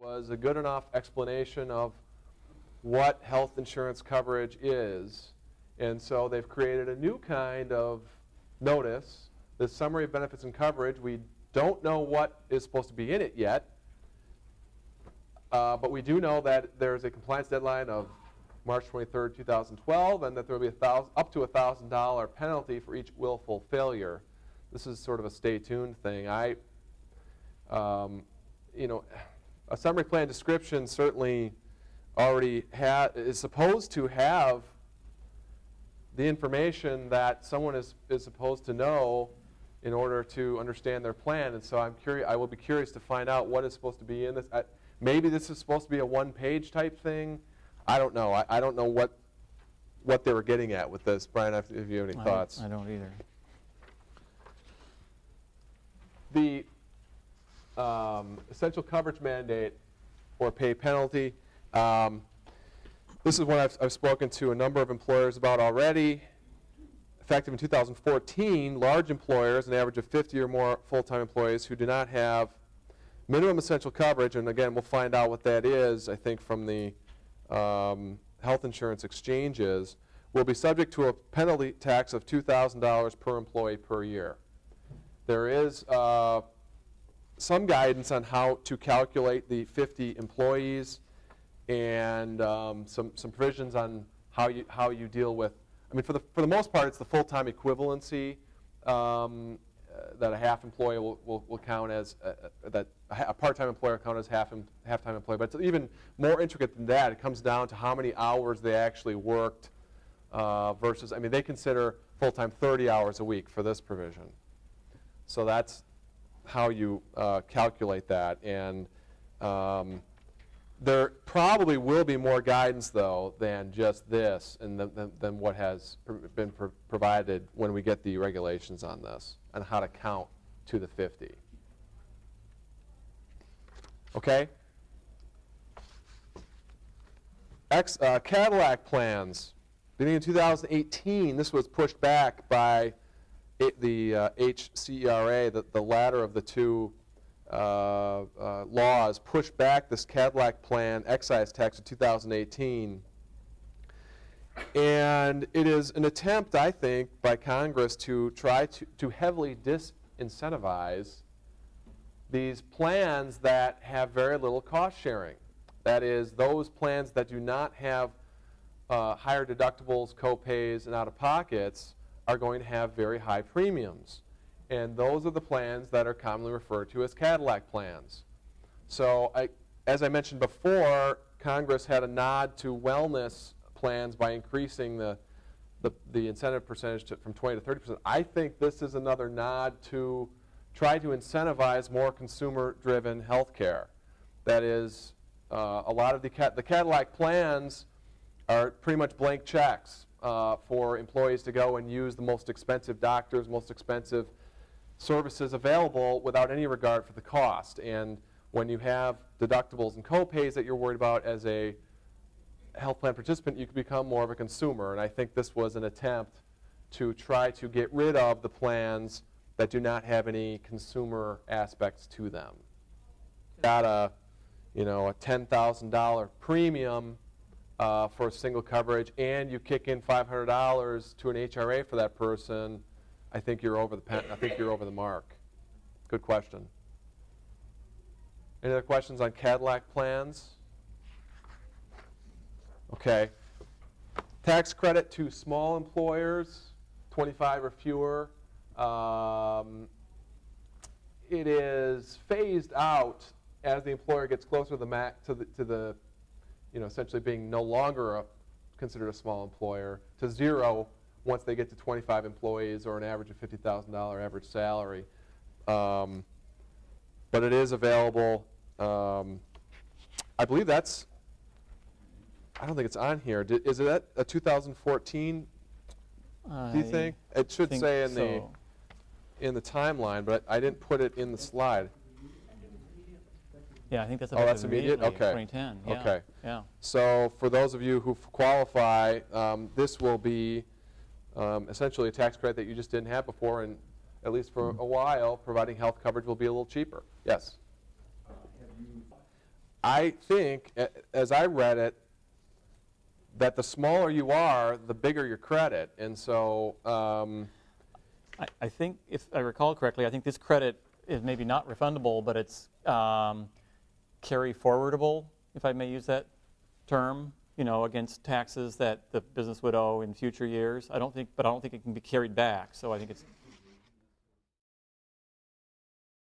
was a good enough explanation of what health insurance coverage is. And so they've created a new kind of notice, the summary of benefits and coverage. We don't know what is supposed to be in it yet, but we do know that there's a compliance deadline of March 23rd, 2012, and that there will be up to $1,000 penalty for each willful failure. This is sort of a stay tuned thing. You know, a summary plan description certainly already is supposed to have the information that someone is supposed to know in order to understand their plan. And so I will be curious to find out what is supposed to be in this. Maybe this is supposed to be a one-page type thing. I don't know. I don't know what they were getting at with this. Brian, if you have any thoughts. I don't either. The essential coverage mandate or pay penalty. This is what I've spoken to a number of employers about already. Effective in 2014, large employers, an average of 50 or more full-time employees who do not have minimum essential coverage, and again, we'll find out what that is, I think, from the health insurance exchanges, will be subject to a penalty tax of $2,000 per employee per year. There is some guidance on how to calculate the 50 employees and some provisions on how you deal with. I mean, for the most part, it's the full-time equivalency that a half employee will count as that a part-time employer count as half-time employee. But it's even more intricate than that. It comes down to how many hours they actually worked versus. I mean, they consider full-time 30 hours a week for this provision. So that's how you calculate that. And there probably will be more guidance, though, than just this and than what has been provided when we get the regulations on this and how to count to the 50. Okay? Cadillac plans. Beginning in 2018, this was pushed back by the HCERA, the latter of the two laws, pushed back this Cadillac plan excise tax of 2018. And it is an attempt, I think, by Congress to try to heavily disincentivize these plans that have very little cost sharing. That is, those plans that do not have higher deductibles, co-pays, and out-of-pockets are going to have very high premiums. And those are the plans that are commonly referred to as Cadillac plans. So as I mentioned before, Congress had a nod to wellness plans by increasing the incentive percentage from 20 to 30%. I think this is another nod to try to incentivize more consumer-driven health care. That is, a lot of the Cadillac plans are pretty much blank checks for employees to go and use the most expensive doctors, most expensive services available without any regard for the cost. And when you have deductibles and co-pays that you're worried about as a health plan participant, you can become more of a consumer. And I think this was an attempt to try to get rid of the plans that do not have any consumer aspects to them. Got a $10,000 premium for a single coverage, and you kick in $500 to an HRA for that person, I think you're over the mark. Good question. Any other questions on Cadillac plans? Okay. Tax credit to small employers, 25 or fewer. It is phased out as the employer gets closer to the essentially being no longer considered a small employer, to zero once they get to 25 employees or an average of $50,000 average salary. But it is available. I believe that's, I don't think it's on here. Is it a 2014, do you think? It should say in the timeline, but I didn't put it in the slide. Yeah, I think that's that's immediate? Okay. 2010. Yeah. Okay. Yeah. So for those of you who qualify, this will be essentially a tax credit that you just didn't have before, and at least for a while, providing health coverage will be a little cheaper. Yes? I think, as I read it, that the smaller you are, the bigger your credit. And so I think, if I recall correctly, I think this credit is maybe not refundable, but it's carry forwardable, if I may use that term, you know, against taxes that the business would owe in future years. But I don't think it can be carried back. So I think it's